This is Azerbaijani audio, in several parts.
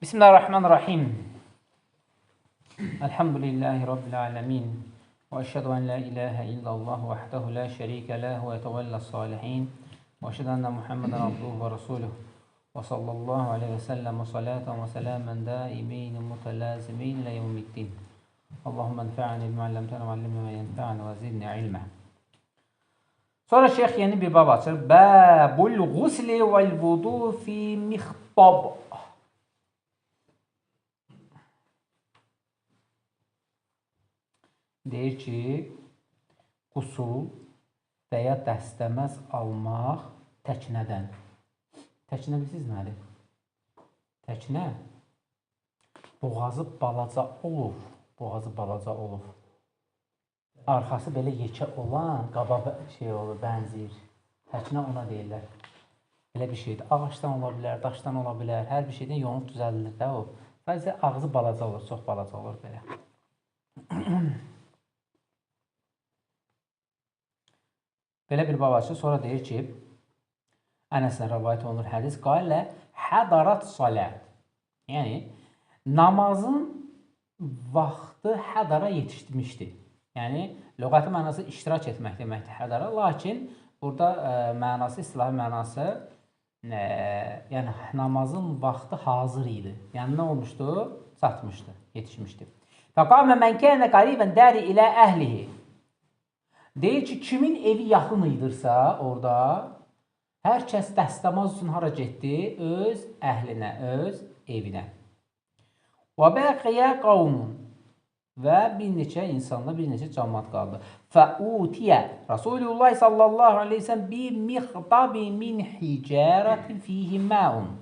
Bismillahirrahmanirrahim. Elhamdülillahi Rabbil alemin. Və əşhədu ən la ilahə illallah vəhdəhu la şərikə ləhu və yətəvəllə salihin. Və əşhədu ənə Muhammedən abduhu və rasuluhu. Və sallallahu aleyhi və səlləm və salatan və səlamən daimin mütələzimin ilə yevmiddin. Allahümmə enfa'ni bimə əlləmtənə və allimni və yenfa'ni və zidni ilmə. Sonra şeyx yeni bir bab açır. Bəbul ğusli vəl vudu fi mixtab. Deyir ki, qusul və ya dəstəməz almaq təknədən. Təknə bilirsiniz nədir? Təknə boğazı balaca olur. Boğazı balaca olur. Arxası belə yekə olan qaba şey olur, bənzir. Təknə ona deyirlər. Belə bir şeydir. Ağaçdan ola bilər, daşdan ola bilər. Hər bir şeydən yonub düzəlilir də o. Sadəcə ağzı balaca olur, çox balaca olur belə. Belə bir bab açır, sonra deyir ki, Ənəsdən rəvayət olunur hədis, qalə hədarat salət. Yəni, namazın vaxtı hədara yetişdirmişdir. Yəni, lüğəti mənası iştirak etmək deməkdir hədara, lakin burada mənası, istilahi mənası, yəni namazın vaxtı hazır idi. Yəni, nə olmuşdu? Çatmışdı, yetişmişdi. Fəqamə mən kənə qaribən dəri ilə əhlihi. Deyir ki, kimin evi yaxın idırsa orada, hər kəs dəstəmaz üçün hara getdi? Öz əhlinə, öz evinə. Və bəqiyə qavmun. Və bir neçə insanla, bir neçə cəmaat qaldı. Fəutiyə Rasulullah sallallahu aleyhi ve sellem bi mixtabi min hicaratin fihi məun.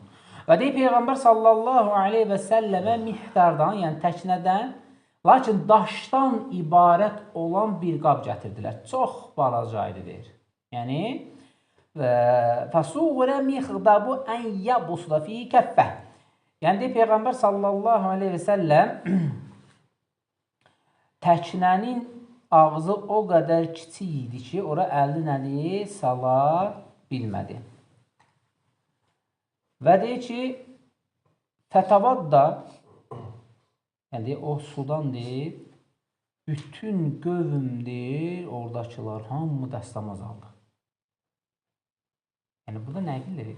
Və deyir, Peyğəmbər sallallahu aleyhi və səlləmə mihtardan, yəni təknədən, lakin daşdan ibarət olan bir qab gətirdilər. Çox balaca idi deyir. Yəni, fəsuğrə mixdabu ən yabusda fi kəffə. Yəni, deyir, Peyğəmbər sallallahu aleyhi və səlləm təknənin ağzı o qədər kiçik idi ki, ora əlini nədir? Sala bilmədi. Və deyir ki, fətavadda, yəni o sudan deyir, bütün qövm deyir, oradakılar hamı dəstəmaz aldı. Yəni burada nə bilir?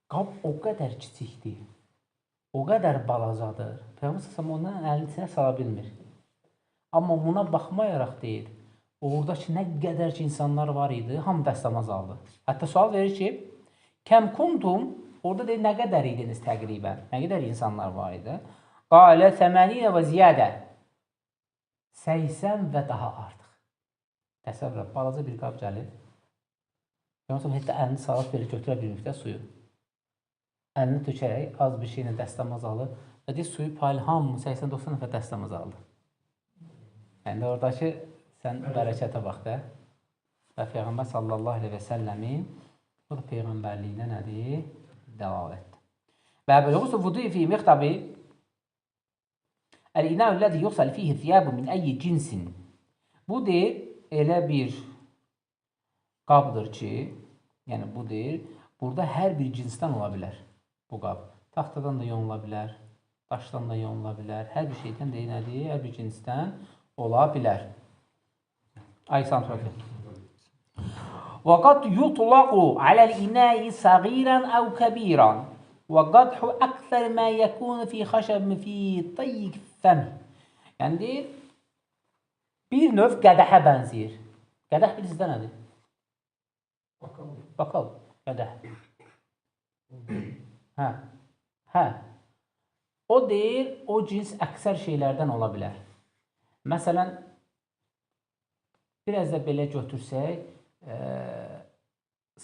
Qab o qədər kiçikdir, o qədər balacadır. Peyğəmbər ondan əlini içinə sala bilmir. Amma buna baxmayaraq deyir, oradakı nə qədər ki insanlar var idi, hamı dəstəmaz aldı. Hətta sual verir ki, kəm kuntum, orada deyir, nə qədər idiniz təqribən, nə qədər insanlar var idi? Qalə 80 və ziyadə. 80 və daha artıq. Təsəvvür, balaca bir qab gəlir. Yoxsa hətta əlini salıb belə götürə bilmir də suyu. Əlini tökərək, az bir şeylə dəstəmaz alır. Və deyir, suyu paylı hamı 80-90 nəfər dəstəmaz aldı. Yəni, oradakı sən bərəkətə bax da. Və Peyğəmbər sallallahu aleyhi və səlləmin o da Peyğəmbərliyinə nədir? Dəlalətdir. Və bəlğusu vudu fi mixtabi əl-inəu ləzi yoxsəl fihi thiyabu min əyyi cinsin. Bu deyir, elə bir qabdır ki, yəni bu deyir, burada hər bir cinsdən ola bilər bu qab. Taxtadan da yonula bilər, daşdan da yonula bilər, hər bir şeydən deyir, nədir? Hər bir cinsdən ola bilər. Aysan söyledi. Və qad yutlaqu aləl-inəyi səğirən əv kəbirən və qadhu əksər mə yəkunu fi xəşəbmi fi tayyik fəmi. Yəni deyir, bir növ qədəhə bənziyir. Qədəh bilirsizdə nədir? Bakal, qədəh. Hə. O deyir, o cins əksər şeylərdən ola bilər. Məsələn, biraz da belə götürsək,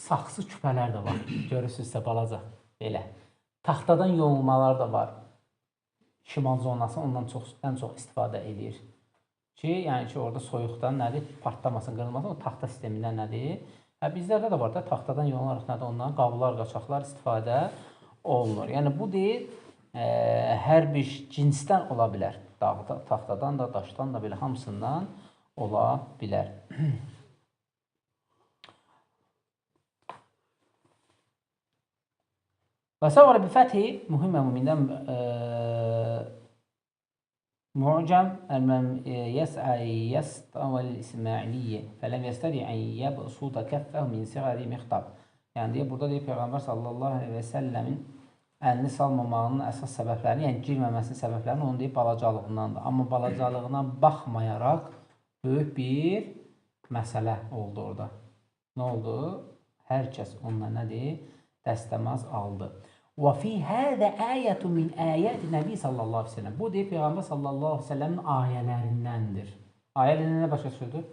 saxsı küpələr də var. Görürsünüzsə, balaca, belə. Taxtadan yonulmalar da var. Şimal zonası ondan ən çox istifadə edir. Ki, yəni ki, orada soyuqdan nədir? Partlamasın, qırılmasın, o taxta sistemindən nədir? Bizlərdə də var da, taxtadan yonularaq nədir? Ondan qablar, qaçaqlar istifadə olunur. Yəni, bu deyir, hər bir cinsdən ola bilər. Taxtadan da, daşdan da, belə hamısından ola bilər. وصور بفتح مهمة من معجم يسعى يسطوى الإسماعيلية فلم يستطع أن يبسط كفه من صغر مخطب. Yəni deyir, burada deyir Peyğəmbər sallallahu aleyhi və səlləmin əlini salmamağının əsas səbəblərini, yəni girməməsinin səbəblərini onun deyib balacalığındandır. Amma balacalığına baxmayaraq böyük bir məsələ oldu orada. Nə oldu? Hər kəs onunla nədir? Dəstəmaz aldı. Və fi hədə ayətun min ayəti Nəbi sallallahu aleyhi və səlləm. Bu deyib Peyğəmbər sallallahu aleyhi və səlləmin ayələrindəndir. Ayələrindən nə başa düşüldür?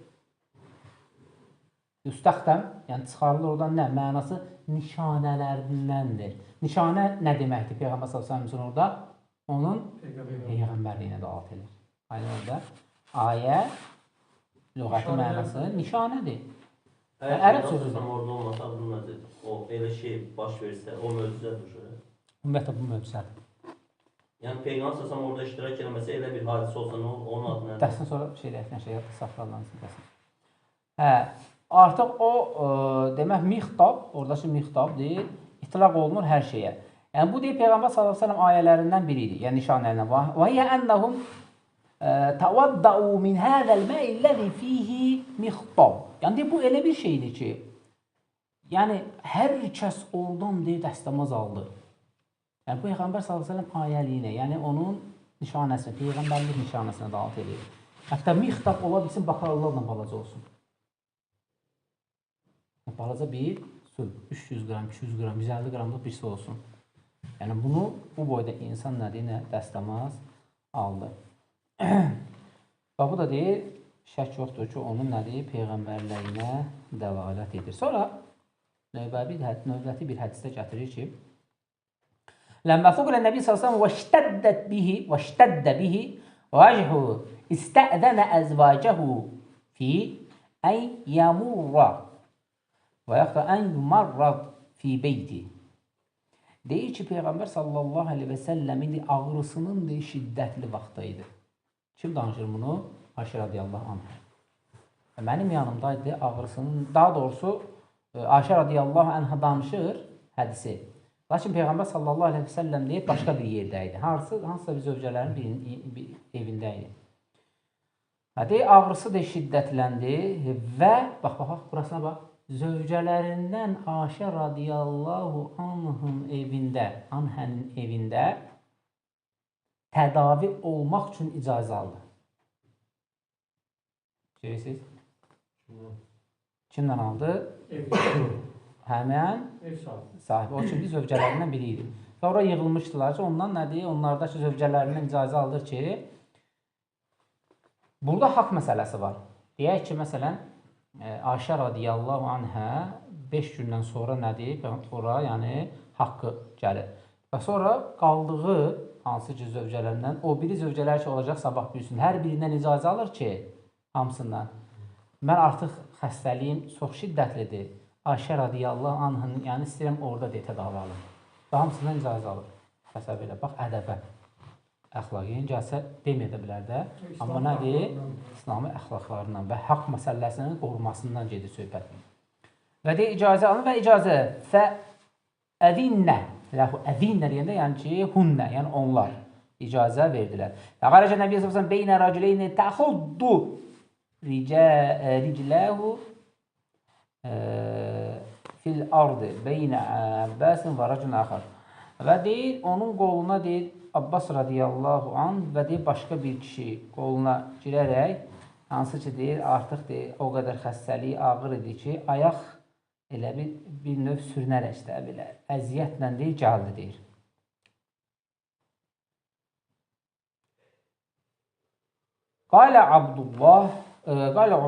Üstəxtəm, yəni çıxarılır oradan nə? Mənası nişanələrindəndir. Nişanə nə deməkdir? Peyğəmbər sallallahu aleyhi və səlləm orada onun peyğəmbərliyinə dəlalət edir. Aynı orada ayə lüğəti mənası nişanədir. Ərəb sözüdür. Orada olmasa bunlar o elə şey baş versə, o möcüzədir. Ümumiyyətlə bu möcüzədir. Yəni Peyğəmbər sallallahu orada iştirak eləməsə elə bir hadisə olsa nə olur? Onun adı nədir? Dərsdən sonra şey saxlanırsın dərsdən. Hə, artıq o demək mixtab, oradakı mixtab deyil, itlaq olunur hər şeyə. Yəni bu deyil Peyğəmbər sallallahu əleyhi və səlləm ayələrindən biri idi. Yəni nişanələrindən var. Və hiyə ennəhum təvaddau min hadzal ma'i allazi fihi mixtab. Yəni bu elə bir şeydir ki, yəni hər kəs oradan deyil dəstəmaz aldı. Yəni bu Peyğəmbər sallallahu əleyhi və səlləm ayəliyinə, yəni onun nişanəsinə, peyğəmbərlik nişanəsinə dəlalət edir. Hətta mixtab ola bilsin bakarlarla balaca olsun. Balaca bir su, 300 qram, 200 qram, 150 qramlıq bir su olsun. Yəni bunu bu boyda insan nədir, nə dəstəmaz aldı. Və bu da deyir, şək yoxdur ki, onun nədir, peyğəmbərliyinə dəlalət edir. Sonra növbəti bir hədisdə gətirir ki, Ləmmə fuqilə Nəbi s.ə.v və ştəddə bihi vəcəhu istəədənə əzvacəhu fi ən yəmurra və yaxud da ən yumarrad fi beyti. Deyir ki, Peyğəmbər sallallahu aleyhi və səlləmin ağrısının şiddətli vaxtıydı. Kim danışır bunu? Ayşə radiyallahu anh. Mənim yanımdaydı ağrısının, daha doğrusu Ayşə radiyallahu anh danışır hədisi. Lakin Peyğəmbər sallallahu aleyhi və səlləm deyib başqa bir yerdəydi. Hansısa bir zövcələrin birinin evindəydi. Deyir, ağrısı da şiddətləndi və, bax, burasına bax, zövcələrindən Ayşə radiyallahu anhın evində tədavi olmaq üçün icazə aldı. Görürsünüz? Kimdən aldı? Həmən sahibi. O kimi zövcələrindən biri idi. Və oraya yığılmışdılar ki, ondan nədir? Onlardakı zövcələrindən icazə aldır ki, burada haqq məsələsi var. Deyək ki, məsələn, Ayşə radiyallahu anhə 5 gündən sonra nədir? Ora, yəni, haqqı gəlir. Və sonra qaldığı hansı ki, zövcələrindən, o biri zövcələr ki, olacaq sabah büyüsün. Hər birindən icazə alır ki, hamısından. Mən artıq xəstəliyim çox şiddətlidir. Ayşə radiyallahu anhın, yəni istəyirəm orada deyə tədavi alın. Və hamısından icazə alır. Həsəb elə, bax, ədəbə, əxlaqiyyə gəlsə deməyə də bilər də. Amma nədir? İslami əxlaqlarından və haqq məsələsinin qorumasından gedir söhbət. Və deyir, icazə alın və icazə fəəzinnə, əzinnə deyəndə, yəni ki, hunnə, yəni onlar icazə verdilər. Və qarəcə Nəbiyyə s.ə.v beynə racüleyni təxuddu ricləhu fil ardı beynə Abbasin və racun axar. Və deyir, onun qoluna deyir, Abbas radiyallahu anh və deyir, başqa bir kişi qoluna girərək, hansı ki deyir, artıq deyir, o qədər xəstəliyi ağır idi ki, ayaq elə bir növ sürünərək də belə, əziyyətlə deyir, gəldi deyir. Qalə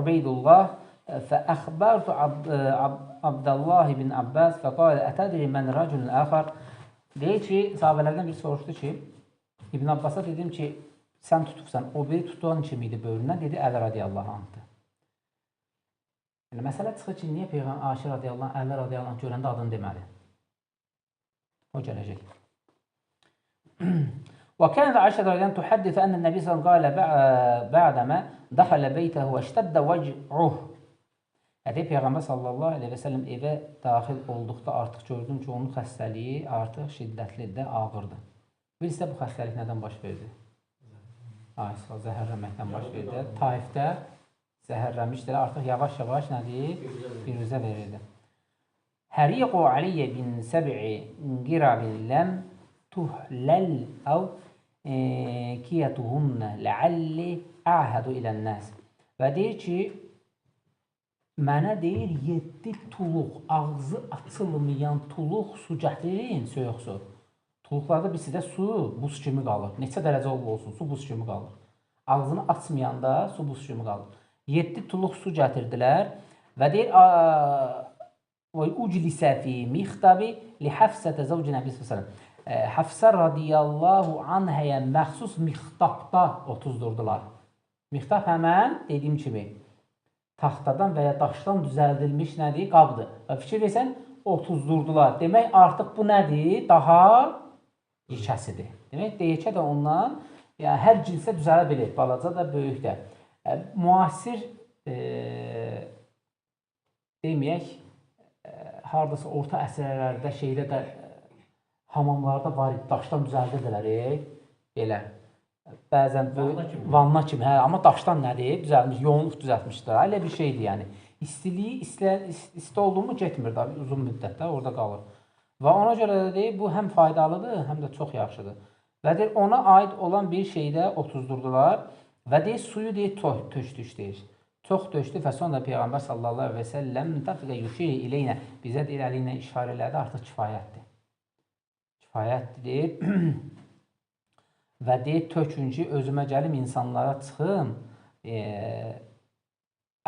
Ubeydullah فأخبرت عبد الله bin Abbas فقال أتدري من رجل آخر. Deyir ki, sahabələrdən biri soruşdu ki, İbn Abbas'a dedim ki, sən tutubsan, o biri tutulan kim idi bölündən? Dedi, Əli radiyallahu anhdır. Yəni, məsələ çıxır ki, niyə Peyğəmbər Ayşə radiyallahu anh, Əli radiyallahu anh görəndə adını deməli? O gələcək. وكانت عائشة رضي الله عنها تحدث أن النبي صلى الله عليه وسلم قال بعدما دخل بيته واشتد وجعه. Deyib Peyğəmbər sallallahu əleyhi və səlləm evə daxil olduqda artıq gördüm ki, onun xəstəliyi artıq şiddətlidir, ağırdır. Bilirsə bu xəstəlik nədən baş verdi? Zəhərlənməkdən baş verdi. Taifdə zəhərlənmişdir, artıq yavaş-yavaş nədir? Biruzə verirdi. Həriqu aliyyə bin səb'i qirabin ləm tuhləl əv kiyətuhunnə ləalli əhədu ilən-nəs. Və deyir ki, mənə deyir 7 tuluq, ağzı açılmayan tuluq su gətirin, soyuq su. Tuluqlarda birisi də su buz kimi qalır. Neçə dərəcə olsun, su buz kimi qalır. Ağzını açmayanda su buz kimi qalır. 7 tuluq su gətirdilər və deyir və uclisə fi mixtabi li Hafsətə zəvci Nəbi s.ə.v. Hafsə radiyallahu anhəyə məxsus mixtabda otuzdurdular. Mixtab həmən dediyim kimi taxtadan və ya daşdan düzəldilmiş nədir? Qabdır. Və fikir versən, otuzdurdular. Demək, artıq bu nədir? Daha yekəsidir. Demək, yekə də ondan hər cinsə düzələ bilir. Balaca da, böyük də. Müasir deməyək, haradasa orta əsrlərdə, şeydə də, hamamlarda var idi, daşdan düzəldirdilər, belə. Bəzən vanna kimi, amma daşdan nədir? Düzəlmiş, yoğunluq düzəltmişdir. Elə bir şeydir, yəni. İstiliyi, isti oldu mu getmir da, uzun müddətdə orada qalır. Və ona görə də deyir, bu həm faydalıdır, həm də çox yaxşıdır. Və deyir, ona aid olan bir şeydə otuzdurdular və deyir, suyu deyir, tökdük deyir. Çox tökdü və sonra Peyğəmbər sallallahu əleyhi və səlləm mütəfiqə yuşiri ileynə bizə deyir, əli ilə işarə elədi, artıq kifayətdir. Kifayətdir deyir. Və deyir, tökün ki, özümə gəlim, insanlara çıxım,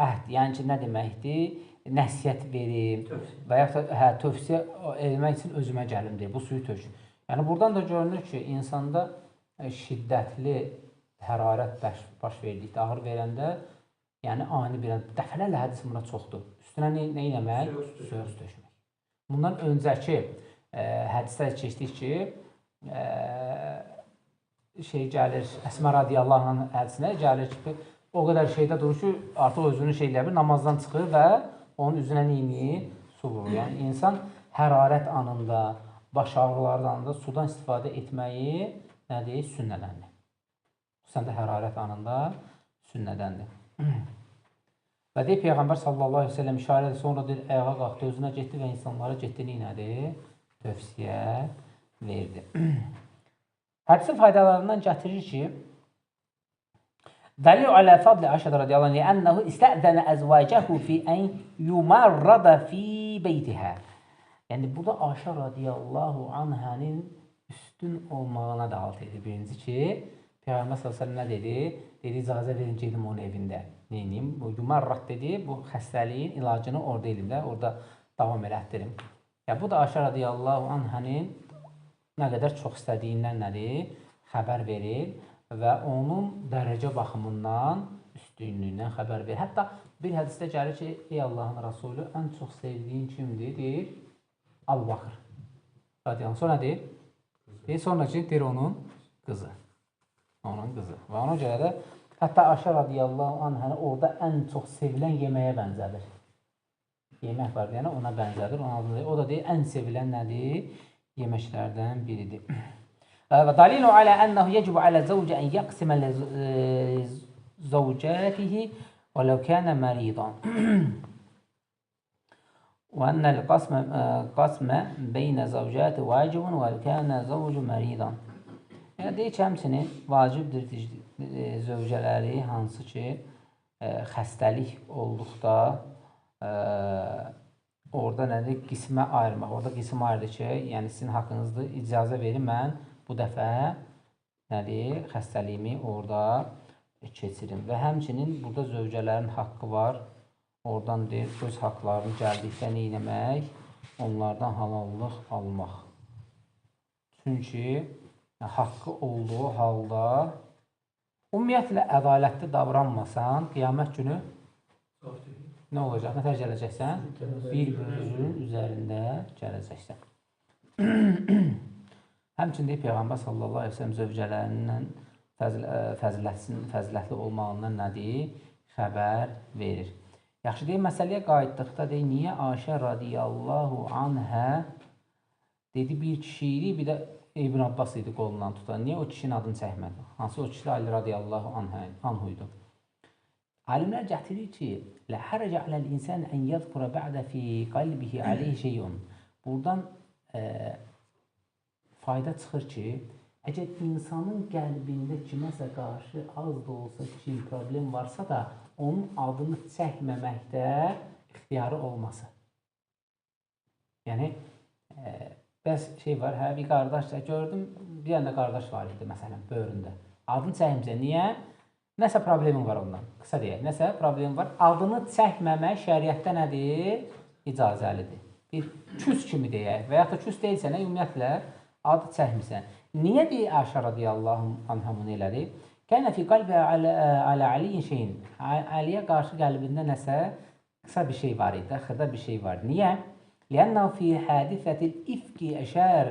əhd, yəni ki, nə deməkdir? Nəsiyyət verim və yaxud da tövsiyə eləmək üçün özümə gəlim deyir, bu suyu tökün. Yəni, buradan da görünür ki, insanda şiddətli hərarət baş verdikdə, ağır verəndə, yəni ani bir dəfələrlə hədis buna çoxdur. Üstünə nə eləmək? Söz tökmək. Bundan öncəki hədislər keçdik ki, şey gəlir, Əsmə radiyallahu anh hədisinə gəlir ki, o qədər şeydə durur ki, artıq özünü şeylə bir namazdan çıxır və onun üzünə neyini? Su vurur. Yəni, insan hərarət anında, baş ağrıları anında sudan istifadə etməyi nədir? Sünnədəndir. Xüsusən də hərarət anında sünnədəndir. Və deyir, Peyğəmbər sallallahu aleyhi ve sellem işarə edir, sonra deyir, ayağa qalxdı, özünə getdi və insanlara getdi, neynədir? Tövsiyə verdi. Hədisin faydalarından gətirir ki, Dəlil alə fadli Ayşədə radiyallahu anh lənnəhu istəzənə əzvəcəhu fi ən yumarrada fi beytihə. Yəni, bu da Ayşə radiyallahu anhənin üstün olmağına da alt edir. Birinci ki, Peyğəmbər s.ə.v nə dedi? Dedi, icazə verin, gedim onun evində. Neyiniyim? Bu yumarrad dedi, bu xəstəliyin ilacını orada elim də, orada davam elətdirim. Yəni, bu da Ayşə radiyallahu anhənin nə qədər çox istədiyindən nədir? Xəbər verir və onun dərəcə baxımından üstünlüyündən xəbər verir. Hətta bir hədisdə gəlir ki, ey Allahın Rasulü, ən çox sevdiyin kimdir? Deyir, Əbu Bakır. Radiyallahu. Sonra deyir, sonra ki, deyir onun qızı. Onun qızı. Və ona görə də hətta Ayşə radiyallahu anh orada ən çox sevilən yeməyə bənzədir. Yemək var deyənə ona bənzədir. O da deyir, ən sevilən nədir? Yeməklərdən biridir. Və dalilu alə ənəhu yəcibu alə zəvcə ən yəqsimə zəvcətihi və ləv kənə məridan. Və ənəl qasmə beynə zəvcəti vacibun və ləv kənə zəvcü məridan. Yəni, deyir ki, həmçinin vacibdir zövcələri hansı ki, xəstəlik olduqda orada nədir? Qismə ayırmaq. Orada qismə ayırdır ki, yəni sizin haqqınızdır, icazə verin, mən bu dəfə nədir? Xəstəliyimi orada keçirim. Və həmçinin burada zövcələrin haqqı var. Oradan deyir, öz haqlarını gəldikdə nə etmək? Onlardan halallıq almaq. Çünki haqqı olduğu halda ümumiyyətlə ədalətli davranmasan, qiyamət günü nə olacaq? Nətər gələcəksən? Bir-birinin üzərində gələcəksən. Həmçində Peyğəmbər sallallahu aleyhi ve sellem zövcələrindən fəzilətli olmağından nədir? Xəbər verir. Yaxşı, deyək, məsələyə qayıtdıqda deyək, niyə Ayşə radiyallahu anhə dedi bir kişi idi, bir də İbn Abbas idi qolundan tutan. Niyə o kişinin adını çəkmədi? Hansı o kişi Ali radiyallahu anhu idi. Alimlər gətirir ki, lə hərəcə aləl insan ən yadkura bə'də fi qalbihi aleyhi şeyun. Buradan fayda çıxır ki, əgər insanın qəlbində kiməsə qarşı az da olsa ki, problem varsa da, onun adını çəkməməkdə ixtiyarı olması. Yəni, bəs şey var, hə, bir qardaş gördüm, bir dənə qardaş var idi, məsələn, böyründə. Adını çəkməyəcək, niyə? Nəsə problemin var ondan, qısa deyək, nəsə problemin var. Adını çəkməmək şəriətdə nədir? İcazəlidir. Bir küs kimi deyək və yaxud da küs deyilsən, ümumiyyətlə, adı çəkmirsən. Niyə deyək Ayşə radiyallahu anhə bunu elədi? Kənə fi qalbə alə aliyin şeyin. Əliyə qarşı qəlbində nəsə qısa bir şey var idi, xırda bir şey var. Niyə? Lənnəhu fi hədifətil ifki əşər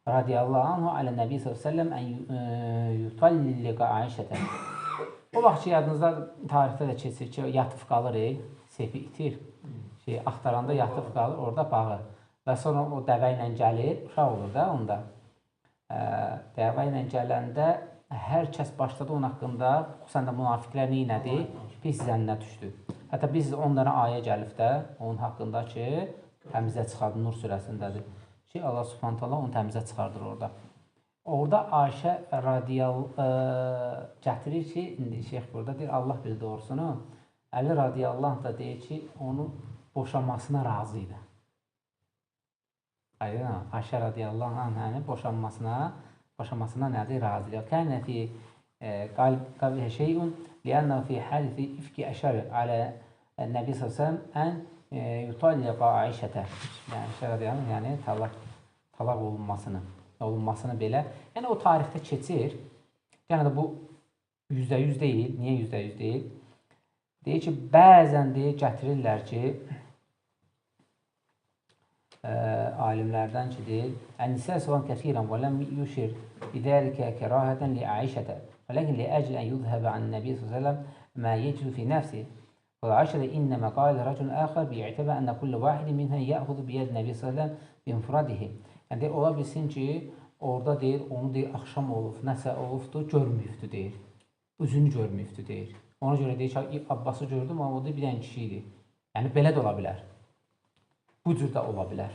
radiyallahu anhu alə nəbi s.ə.v ən yutalliqa Ayşətə. O vaxt ki, yadınızda tarixdə də keçir ki, yatıb qalır, sefi itir. Axtaranda yatıb qalır, orada bağı. Və sonra o dəvə ilə gəlir, uşaq olur da onda. Dəvə ilə gələndə hər kəs başladı onun haqqında, xüsusən də münafiqlər neynədi? Pis zənnə düşdü. Hətta biz onlara ayə gəlib də onun haqqında ki, təmizə çıxardı, Nur surəsindədir. Ki, Allah subhanət hala onu təmizə çıxardır orada. Orada Ayşə gətirir ki, indi şeyx burada deyir, Allah bilir doğrusunu, Əli radiyallahu da deyir ki, onu boşanmasına razı idi. Ayşə radiyallahu anhəni boşanmasına nədir? Razı. Kənə fi qalbə şeyun liənnə fi hədisi ifki əşər alə Nəbi s.ə.v ən yutalliqa Ayşətə. Yəni, Ayşə radiyallahu yəni talaq olunmasını belə. Yəni, o tarixdə keçir. Yəni də bu %100 deyil. Niyə %100 deyil? Deyir ki, bəzən gətirirlər ki, alimlərdən ki, deyil, Ən-Nisə səvan kəthirən və ləm yuşir bidəlikə kərahətən li Ayşətə və ləkin li əcl ən yudhəbə an Nəbi s.ə.v mə yecidu fi nəfsi və Ayşətə innəmə qalə rəcun əxər bi'təbə ənə kulli vahidi minhə yəxudu biyəd Nəbi s.ə.v binfiradihi. Yəni, ola bilsin ki, orada deyir, onu deyir, axşam olub, nəsə olubdur, görməyibdir, deyir. Üzünü görməyibdir, deyir. Ona görə deyir ki, Abbası gördüm, amma o da bir dənə kişi idi. Yəni, belə də ola bilər. Bu cür də ola bilər.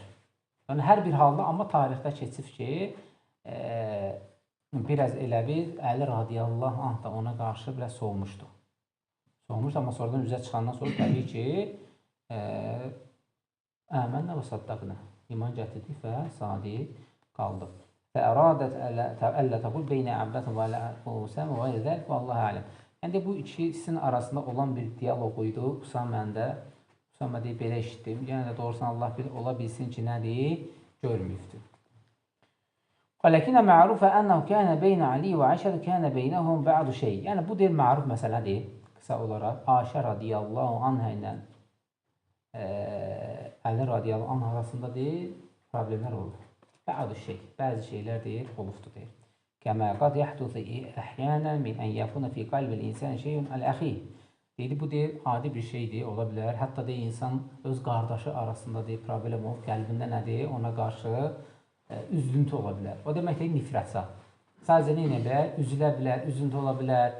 Yəni, hər bir halda, amma tarixdə keçib ki, biraz elə bir Əli radiyallahu anh da ona qarşı biraz soğumuşdu. Soğumuşdu, amma sonradan üzə çıxandan sonra təbii ki, əmənlə və saddaqına iman gətirdik və sadiq qaldıq. Və əradət əllə təqul beynə əbbətin və Usam və əzəl və Allah aləm. Yəni, bu ikisinin arasında olan bir diyaloq idi. Usama deyib, belə işitdim. Yəni də doğrusu Allah bilir, ola bilsin ki, nədir? Görməyibdir. Ləkinə mərufə ənəhu kənə beynə Ali və Ayşədə kənə beynəhum bə'du şey. Yəni, bu deyil, məruf məsələdir. Qısa olaraq, Ayşə radiyallahu anhə ilə Əli radiyallahu anh arasında deyil, problemlər olur. Bə'du şey, bəzi şeylər deyil, olubdur deyil. Kəmə qad yəhduzu əhyənən min ən yəfuna fi qalbil insan şeyun əl-əxi. Deyil, bu deyil, adi bir şeydir, ola bilər. Hətta deyil, insan öz qardaşı arasında deyil, problem olub, qəlbində nədir, ona qarşı üzüntü ola bilər. O demək deyil, nifrətsə. Sadəcə nə bilər, üzülə bilər, üzüntü ola bilər,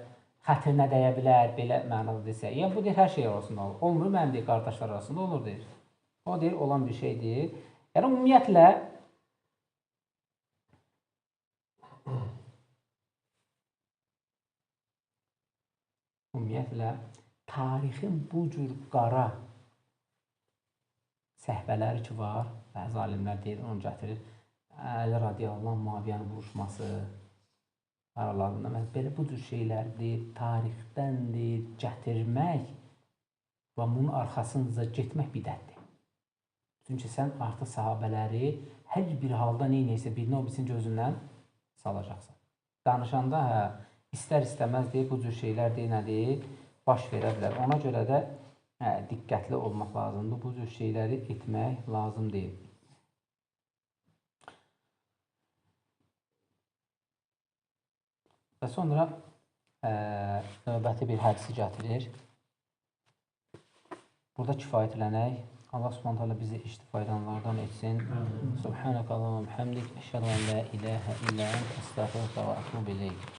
xətrinə dəyə bilər, belə mənada desək. Yəni, bu deyil, hər şey arasında olur. Olmur, mənim deyil, qardaşlar arasında olur, deyil. O deyil, olan bir şeydir. Yəni, ümumiyyətlə, tarixin bu cür qara səhvələri ki var, bəzi alimlər deyir, onu gətirir, Əli radiyallahu anh Muaviyyənin vuruşması aralarında, belə bu cür şeylərdir, tarixdəndir, gətirmək və bunun arxasınca getmək bidətdir. Çünki sən artıq sahabələri hər bir halda neynəysə birini o birisinin gözündən salacaqsan. Danışanda, istər-istəməz deyil, bu cür şeylər deyil, nədir? Baş verə bilər. Ona görə də diqqətli olmaq lazımdır. Bu cür şeyləri etmək lazım deyil. Və sonra növbəti bir hədisi gətirir. burada kifayətlənək. Allah Subhanahu taala bizi istifadələrdən etsin. Subhanakallahumma hamdik, əşhədu an la ilaha illa ente, estağfiruke və etûbü ileyk.